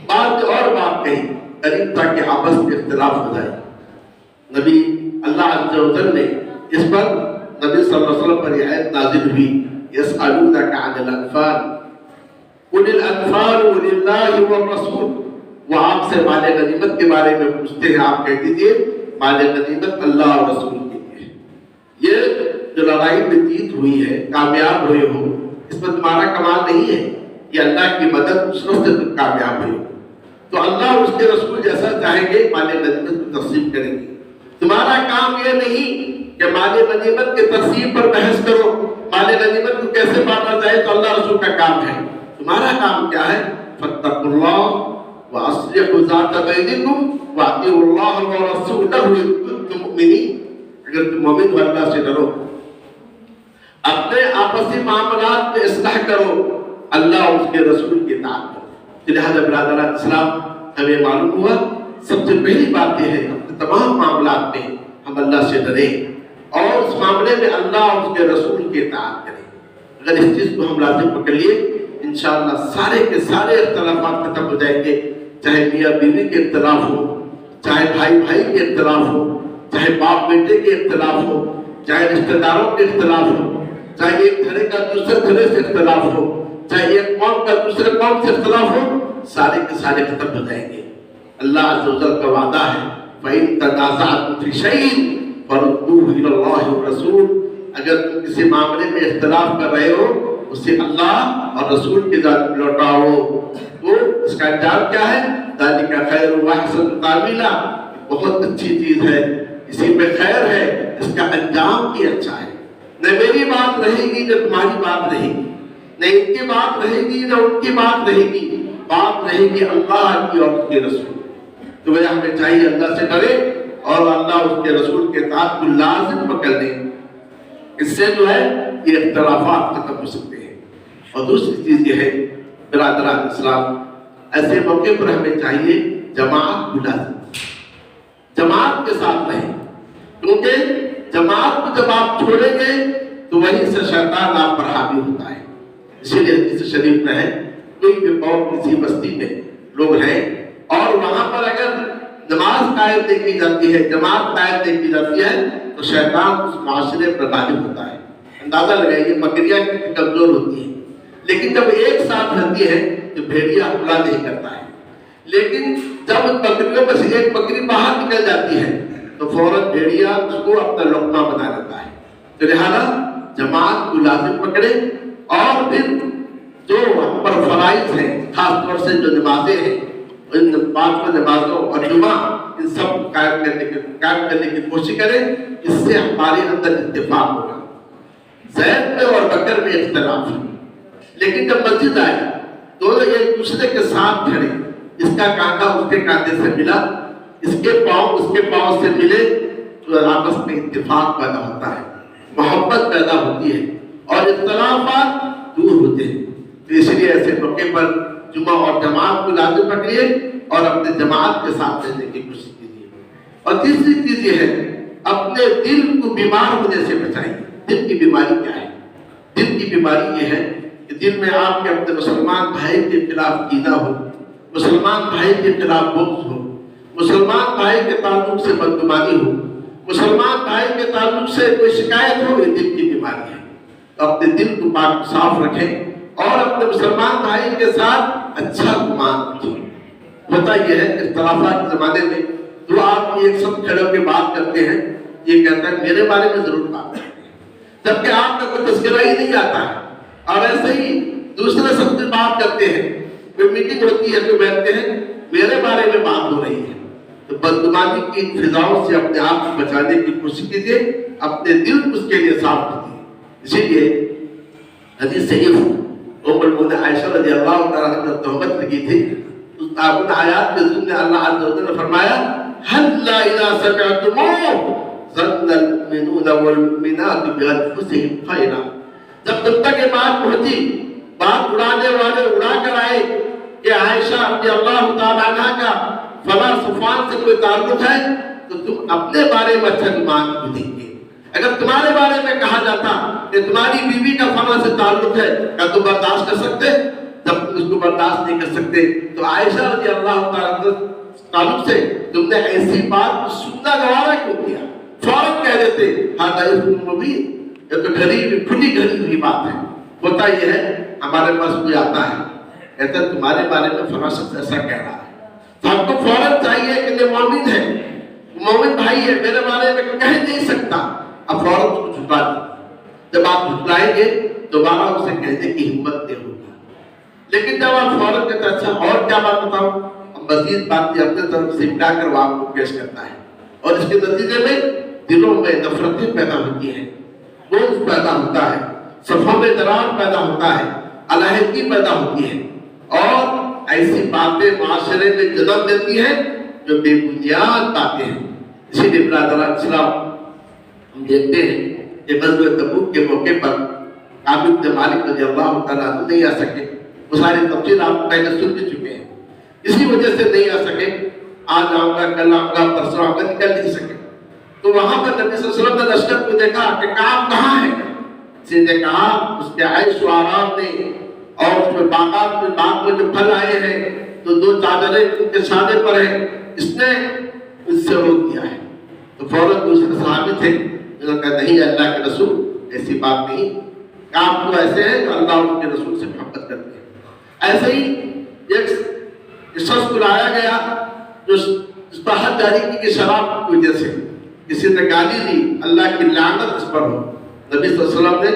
بعض نے اور بات کہی، قریب تھا کہ آپس میں اختلاف ہو جائے. نبی اللہ عز و جل نے اس پر نبی صلی اللہ علیہ وسلم پر یہ آیت نازل ہوئی، یسألونک عن الانفال قل الانفال للہ والرسول. وہ آپ سے مال غنیمت کے بارے میں پوچھتے ہیں، آپ کہہ دیجئے مال غنیمت اللہ اور رسول کے لیے. یہ جو لڑائی میں جیت ہوئی ہے، کامیاب ہوئے ہو، اس میں تمہارا کمال نہیں ہے، یہ اللہ کی مدد دوسروں سے تم کامیاب ہوئے. تو اللہ اور اس کے رسول جیسا چاہیں گے مال غنیمت کو تقسیم کریں گے. تمہارا کام یہ نہیں کہ مال غنیمت کے تقسیم پر بحث کرو، مال غنیمت کو کیسے بانٹا جائے تو اللہ رسول کا کام ہے. تمہارا کام کیا ہے؟ فاتقوا اللہ وَأَصْلِحُوا ذَاتَ بَيْنِكُمْ وَأَطِیعُوا اللَّهَ وَرَسُولَهُ إِن كُنتُم مُؤْمِنِینَ. اگر تم مومن ہو اللہ سے ڈرو، اپنے آپسی معاملات میں اصلاح کرو، اللہ اور اس کے رسول کی اطاعت کرو. لہذا برادران اسلام ہمیں معلوم ہوا سب سے پہلی بات یہ ہے اپنے تمام معاملات میں ہم اللہ سے ڈریں اور اس معاملے میں اللہ اور اس کے رسول کی اطاعت کریں. اگر اس چیز کو ہم لازم پکڑ لیے انشاءاللہ سارے کے سارے اختلافات ختم ہو جائیں گے. چاہے میاں بیوی کے اختلاف ہو، چاہے بھائی بھائی کے اختلاف ہو، چاہے باپ بیٹے کے اختلاف ہو، چاہے رشتہ داروں کے اختلاف ہو، چاہے ایک گھر کا دوسرے گھر سے اختلاف ہو، چاہے ایک قوم کا دوسرے قوم سے اختلاف ہو، سارے کے سارے ختم ہو جائیں گے. اللہ عز و جل کا وعدہ ہے فَإِن تَنَازَعْتُمْ فِي شَيْءٍ فَرُدُّوهُ إِلَى اللَّهِ وَالرَّسُولِ. اگر تم کسی معاملے میں اختلاف کر رہے ہو اسے اللہ اور رسول کی ذات لوٹاؤ. تو اس کا انجام کیا ہے؟ ذالک خیر واحسن تعویلا. بہت اچھی چیز ہے، اسی میں خیر ہے، اس کا انجام بھی اچھا ہے. نہ میری بات رہے گی نہ تمہاری بات رہے گی، نہ ان کی بات رہے گی نہ ان کی بات رہے گی، بات رہے گی اللہ کی اور اس کے رسول. تو وہ ہمیں چاہیے اللہ سے ڈرے اور اللہ اس کے رسول کے اطاعت کو لازم پکڑ لیں. اس سے جو ہے یہ اختلافات ختم ہو سکتے ہیں. اور دوسری چیز یہ ہے برادران اسلام، ایسے موقع پر ہمیں چاہیے جماعت کو لازم، جماعت کے ساتھ رہیں. کیونکہ جماعت کو جب آپ چھوڑیں گے تو وہیں سے شیطان آپ پر حاوی ہوتا ہے. اسی لیے حدیث شریف میں ہے کوئی بھی قوم کسی بستی میں لوگ ہیں اور وہاں پر اگر نماز قائم نہیں کی جاتی ہے، جماعت قائم نہیں کی جاتی ہے تو شیطان اس معاشرے پر غالب ہوتا ہے. اندازہ لگائیے بکریاں کتنی کمزور ہوتی ہیں، لیکن جب ایک ساتھ رہتی ہے تو بھیڑیا حملہ نہیں کرتا ہے. لیکن جب بکریوں میں سے ایک بکری باہر نکل جاتی ہے تو فوراً بھیڑیا اس کو اپنا لقمہ بنا لیتا ہے. تو لہذا جماعت کو لازم پکڑے اور پھر جو ہم پر فرائض ہیں، خاص طور سے جو نمازیں ہیں، ان 5 نمازوں اور جمعہ ان سب کو قائم کرنے کی کوشش کریں. اس سے ہمارے اندر اتفاق ہوگا. زید میں اور بکر میں اختلاف ہے، لیکن جب مسجد آئی دونوں ایک دوسرے کے ساتھ کھڑے، اس کا کانٹا اس کے کانٹے سے ملا، اس کے پاؤں اس کے پاؤں سے ملے تو آپس میں اتفاق پیدا ہوتا ہے، محبت پیدا ہوتی ہے اور اختلافات دور ہوتے ہیں. تو اس لیے ایسے موقع پر جمعہ اور جماعت کو لازم پکڑیے اور اپنے جماعت کے ساتھ رہنے کی کوشش کیجیے. اور تیسری چیز یہ ہے اپنے دل کو بیمار ہونے سے بچائیے۔ دل کی بیماری کیا ہے؟ دل کی بیماری یہ ہے کہ دل میں آپ کے اپنے مسلمان بھائی کے خلاف کینہ ہو، مسلمان بھائی کے خلاف بغض ہو، مسلمان بھائی کے تعلق سے بدگمانی ہو، مسلمان بھائی کے تعلق سے کوئی شکایت ہو، یہ دل کی بیماری ہے۔ تو اپنے دل کو پاک صاف رکھیں اور اپنے مسلمان بھائی کے ساتھ اچھا گمان رکھیں۔ ہوتا یہ ہے اختلافات کے زمانے میں دو آدمی ایک ساتھ کھڑے ہو کے بات کرتے ہیں، یہ کہتا ہے میرے بارے میں ضرور بات کریں، جبکہ آپ کا کوئی تذکرہ ہی نہیں آتا ہے۔ اور ایسے ہی دوسرے سب سے بات کرتے ہیں، کوئی میٹنگ ہوتی ہے تو بیٹھتے ہیں میرے بارے میں بات ہو رہی ہے۔ تو بدگمانی کی فضاؤں سے اپنے آپ کو بچانے کی کوشش کیجیے، اپنے دل کو اس کے لیے صاف کیجیے۔ اسی لیے حدیث صحیح ام المؤمنین عائشہ رضی اللہ تعالیٰ عنہ نے تہمت لگی تھی، اس تعاون آیات کے ضمن اللہ عز و جل نے فرمایا حَلَّا إِذَا سَمِعْتُمُوهُ ظَنَّ الْمُؤْمِنُونَ وَالْمُؤْمِنَاتُ بِأَنفُسِهِمْ خَيْرًا۔ جب تم تک یہ بات پہنچی، بات اڑانے والے اڑا کر آئے کہ عائشہ رضی اللہ تعالیٰ عنہ کا فلاں صفوان سے کوئی تعلق ہے، تو تم اپنے بارے میں اچھا گمان کریں گے۔ اگر تمہارے بارے میں کہا جاتا کہ تمہاری بیوی کا فلاں سے تعلق ہے، کیا تم برداشت کر سکتے؟ جب تم اس کو برداشت نہیں کر سکتے تو عائشہ رضی اللہ تعالیٰ تعلق سے تم نے ایسی بات سننا گوارا کیوں کیا؟ فوراً کہہ دیتے ہاں مبین، یہ تو کھلی گھڑی ہوئی بات ہے۔ ہوتا یہ ہے ہمارے پاس کوئی آتا ہے کہتا ہے تمہارے بارے میں فلاں شخص ایسا کہہ رہا ہے، تو ہم کو فوراً چاہیے کہ یہ مومن ہے، مومن بھائی ہے، میرے بارے میں کہہ نہیں سکتا، اب فوراً اس کو جھٹلا دیں۔ جب آپ جھٹلائیں گے دوبارہ اسے کہنے کی ہمت نہیں ہوگا۔ لیکن جب آپ فوراً کہتے ہیں اچھا اور کیا بات بتاؤں، اب مزید بات اپنے طرف سے مٹا کر وہ آپ کو پیش کرتا ہے، اور اس کے نتیجے میں دلوں میں نفرتیں پیدا ہوتی ہیں، بغض پیدا ہوتا ہے، صفوں میں درار پیدا ہوتا ہے، علیحدگی پیدا ہوتی ہے، اور ایسی باتیں معاشرے میں جنم دیتی ہیں جو بے بنیاد باتیں ہیں۔ اسی لیے برادران اسلام ہم دیکھتے ہیں کہ غزوہ تبوک کے موقع پر کعب بن مالک رضی اللہ تعالیٰ عنہ نہیں آ سکے، وہ ساری تفصیل آپ پہلے سن بھی چکے ہیں، اسی وجہ سے نہیں آ سکے، آج آؤں گا کل آؤں گا پرسوں آؤں گا نکل نہیں سکے۔ تو وہاں پر نبی صلی اللہ علیہ وسلم نے لشکر کو دیکھا کہ کعب کہاں ہے، کسی نے کہا اس کے عیش و آرام نے اور اس میں باغات میں باغ میں جو پھل آئے ہیں تو دو چادریں ان کے سادے پر ہیں، اس نے اس سے روک دیا ہے۔ تو فوراً دوسرے صحابی تھے انہوں نے کہا نہیں اللہ کے رسول ایسی بات نہیں، کعب تو ایسے ہیں جو اللہ اور کے رسول سے محبت کرتے ہیں۔ ایسے ہی ایک شخص کو لایا گیا جو اس پر حد جاری کی کہ شراب کی وجہ سے کسی نے گالی دی، اللہ کی لعنت اس پر ہو۔ نبی صلی اللہ علیہ وسلم نے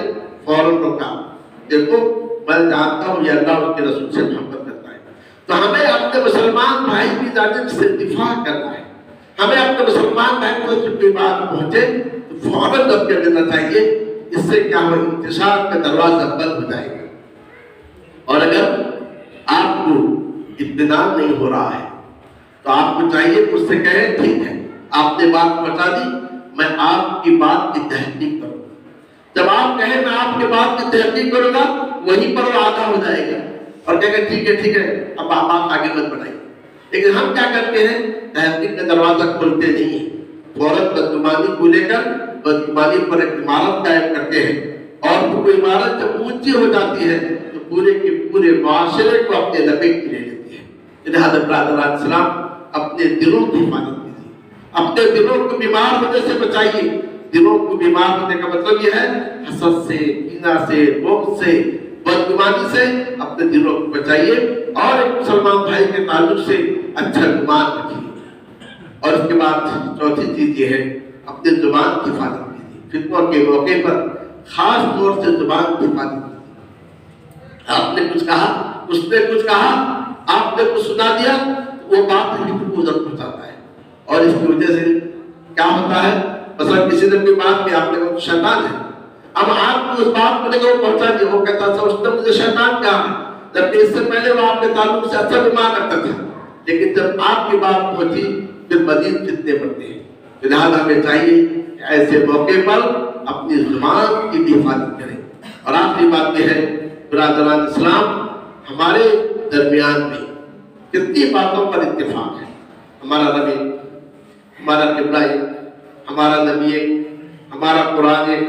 فوراً روکا، دیکھو میں جانتا ہوں یہ اللہ اور کے رسول سے محبت کرتا ہے۔ تو ہمیں اپنے مسلمان بھائی کی جانب سے دفاع کرنا ہے، ہمیں اپنے مسلمان بھائی کو جب کوئی بات پہنچے تو فوراً جب کر دینا چاہیے، اس سے کیا ہو انتشار کا دروازہ بند ہو جائے گا۔ اور اگر آپ کو اطمینان نہیں ہو رہا ہے تو آپ کو چاہیے کہ اس سے کہیں ٹھیک ہے آپ نے بات پہنچا دی، میں آپ کی بات کی تحقیق کروں۔ جب آپ کہیں میں آپ کی بات کی تحقیق کروں گا وہیں پر وہ آدھا ہو جائے گا اور کہے گا ٹھیک ہے اب آپ بات آگے مت بڑھائیے۔ لیکن ہم کیا کرتے ہیں، تحقیق کا دروازہ کھولتے نہیں ہیں، فوراً بدگمانی کو لے کر بدگمانی پر ایک عمارت قائم کرتے ہیں، اور وہ عمارت جب اونچی ہو جاتی ہے تو پورے کے پورے معاشرے کو اپنے لپیٹ میں لے لیتی ہے۔ لہٰذا برادران اسلام اپنے دلوں کی حفاظت کیجیے، اپنے دلوں کو بیمار ہونے سے بچائیے۔ دلوں کو بیمار ہونے کا مطلب یہ ہے حسد سے، کینہ سے، بغض سے، بدگمانی سے اپنے دلوں کو بچائیے، اور ایک مسلمان بھائی کے تعلق سے اچھا گمان رکھیے۔ اور اس کے بعد چوتھی چیز یہ ہے اپنے زبان کی حفاظت کیجیے، فتنوں کے موقع پر خاص طور سے زبان کی حفاظت کیجیے۔ آپ نے کچھ کہا، اس نے کچھ کہا، آپ نے کچھ سنا دیا، وہ بات کو ضرور پہنچاتا ہے، اور اس کی وجہ سے کیا ہوتا ہے، مثلا کسی نے کوئی بات کی آپ نے کہا شیطان ہے، اب آپ کو اس بات کو لے کر پہنچا دیا، وہ کہتا تھا اس نے مجھے شیطان کہا ہے، جبکہ اس سے پہلے وہ آپ کے تعلق سے اچھا بیمار رکھتا تھا، لیکن جب آپ کی بات پہنچی پھر مزید فتنے بڑھتے ہیں۔ لہٰذا ہمیں چاہیے کہ ایسے موقع پر اپنی زبان کی بھی حفاظت کریں۔ اور آخری بات یہ ہے برادران اسلام، ہمارے درمیان میں کتنی باتوں پر اتفاق ہے۔ ہمارا نبی ہمارا قبلہ ایک، ہمارا نبی ایک، ہمارا قرآن ایک،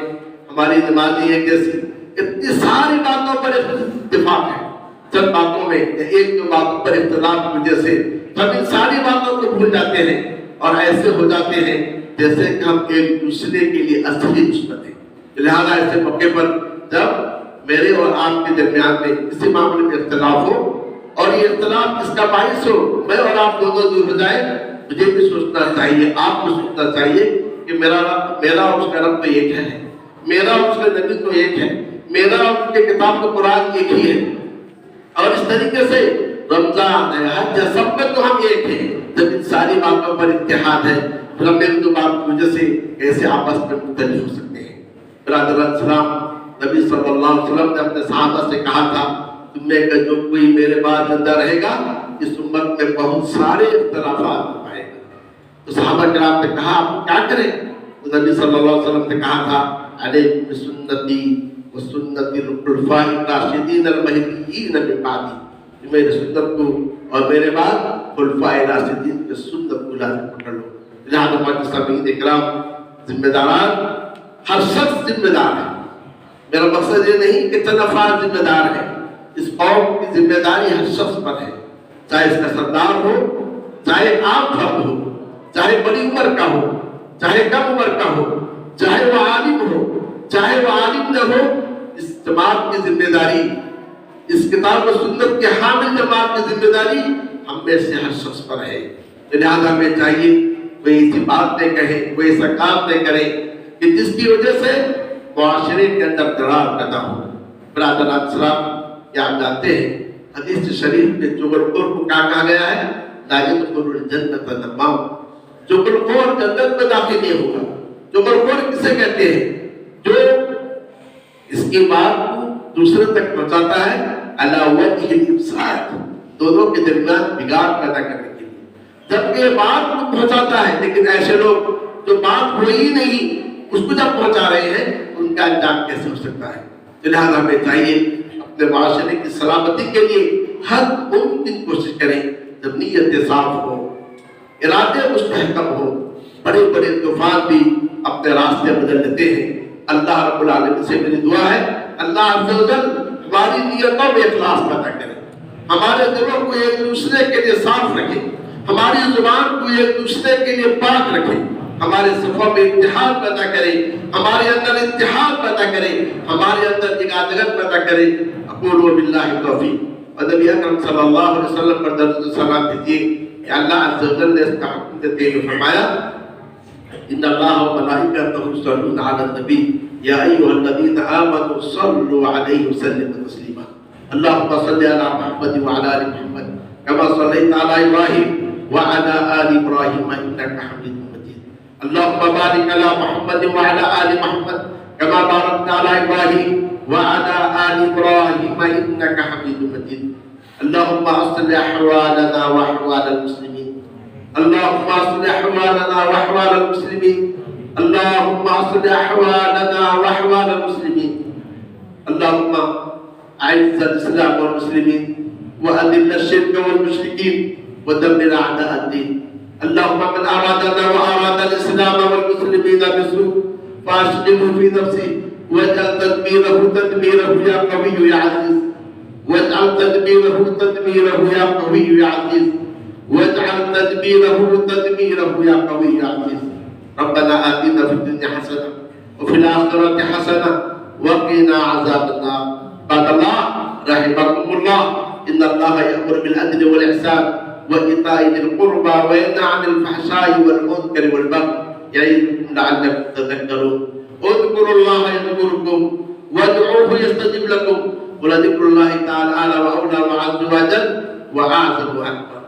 ہماری نمازی ایک جیسی، اتنی ساری باتوں پر اتفاق ہے. چند باتوں میں ایک دو باتوں پر اختلاف کی وجہ سے ہم ان ساری باتوں کو بھول جاتے ہیں اور ایسے ہو جاتے ہیں جیسے کہ ہم ایک دوسرے کے لیے اصلی دشمن ہیں. لہذا ایسے موقع پر جب میرے اور آپ کے درمیان میں کسی معاملے میں اختلاف ہو اور یہ اختلاف اس کا باعث ہو میں اور آپ دونوں دور ہو جائیں، مجھے بھی سوچنا چاہیے، آپ کو سوچنا چاہیے کہ میرا اور اس کا رب تو ایک ہے، میرا اور اس کا نبی تو ایک ہے، میرا اور اس کے کتاب تو قرآن ایک ہی ہے. اور اس طریقے سے رمضان ہے، حج ہے، سب میں تو ہم ایک ہیں. جب ان ساری باتوں پر اتحاد ہے پھر ہم ایک دو بات کی وجہ سے ایسے آپس میں مختلف ہو سکتے ہیں. برادران اسلام، نبی صلی اللہ علیہ وسلم نے اپنے صحابہ سے کہا تھا تم میں کہ جو کوئی میرے بعد زندہ رہے گا اس امت میں بہت سارے اختلافات پائے گا. تو صحابہ کرام نے کہا آپ کیا کریں؟ تو نبی صلی اللہ علیہ وسلم نے کہا تھا علیکم بسنتی وسنت الخلفاء الراشدین المہدیین من بعدی، میرے سنت کو اور میرے بعد خلفاء راشدین کے سنت کو لازم پکڑ لو. لہذا ہمارے سامعین اکرام، ذمہ داران، ہر شخص ذمہ دار ہے. میرا مقصد یہ نہیں کہ چند افراد ذمہ دار ہیں، اس قوم کی ذمہ داری ہر شخص پر ہے، چاہے اس کا سردار ہو، چاہے عام فرد ہو، چاہے بڑی عمر کا ہو، چاہے کم عمر کا ہو، چاہے وہ عالم ہو، چاہے وہ عالم نہ ہو. اس جماعت کی ذمہ داری، اس کتاب و سنت کے حامل جماعت کی ذمہ داری ہم میں سے ہر شخص پر ہے. لہذا ہمیں چاہیے کوئی ایسی بات نہ کہے، کوئی ایسا کام نہ کرے کہ جس کی وجہ سے معاشرے کے اندر دراڑ پیدا ہو. برادران اسلام، کیا آپ جانتے ہیں حدیث شریف میں چغل خور کو کیا کہا گیا ہے؟ لا يدخل الجنة نمام. چغل خور جنت میں داخل نہیں ہوگا. چغل خور کسے کہتے ہیں؟ جو اس کی بات کو دوسرے تک پہنچاتا ہے علی وجہ الافساد، دونوں کے درمیان بگاڑ پیدا کرنے کے لیے. جب یہ بات کو پہنچاتا ہے، لیکن ایسے لوگ جو بات ہوئی ہی نہیں اس کو جب پہنچا رہے ہیں ان کا انجام کیسے ہو سکتا ہے؟ لہذا ہمیں چاہیے اپنے معاشرے کی سلامتی کے لیے ہر ممکن کوشش کریں. جب نیت صاف ہو، ارادے مستحکم ہو، بڑے بڑے طوفان بھی اپنے راستے بدل دیتے ہیں. اللہ رب العالمین سے میری دعا ہے اللہ عز و جل ہماری نیتوں میں اخلاص پیدا کرے، ہمارے دلوں کو ایک دوسرے کے لیے صاف رکھے، ہماری زبان کو ایک دوسرے کے لیے پاک رکھے، ہمارے صفوں میں اتحاد پیدا کرے، ہمارے اندر اتحاد پیدا کرے، ہمارے اندر جگادگت پیدا کرے. اقول باللہ التوفیق. اور نبی اکرم صلی اللہ علیہ وسلم پر درود و سلام دیجیے کہ اللہ عز و جل نے اس کا حکم دیتے ہوئے فرمایا ان اللہ و ملائکتہ یصلون علی النبی یا ایھا الذین آمنوا صلوا علیہ وسلموا تسلیما. اللهم صل علی محمد وعلی آل محمد كما صليت على ابراہیم وعلى آل ابراہیم انک حمید مجید. اللهم بارک علی محمد وعلى آل محمد كما بارکت علی ابراہیم وعلى آل ابراہیم انک حمید مجید. اللهم اصلح احوالنا واحوال المسلمین، اللهم اصلح احوالنا واحوال المسلمين، اللهم اصلح احوالنا واحوال المسلمين. اللهم اعز الاسلام والمسلمين واذل الشرك والمشركين ودمر اعداء الدين. اللهم من ارادنا واراد الاسلام والمسلمين بسوء فاشغله في نفسه واجعل تدبيره تدميره يا قوي يا عزيز، واجعل تدبيره تدميره يا قوي يا عزيز، واجعل تدبيره تدميره يا قوي يا عزيز. ربنا آتنا في الدنيا حسنة وفي الآخرة حسنة وقنا عذاب النار. قال الله رحمكم الله إن الله يأمر بالعدل والإحسان وإيتاء ذي القربى وينهى عن الفحشاء والمنكر والبغي يعظكم لعلكم تذكرون. اذكروا الله يذكركم وادعوه يستجب لكم ولذكر الله تعالى أعلى وأولى وأعز وأجل وأعظم وأكبر.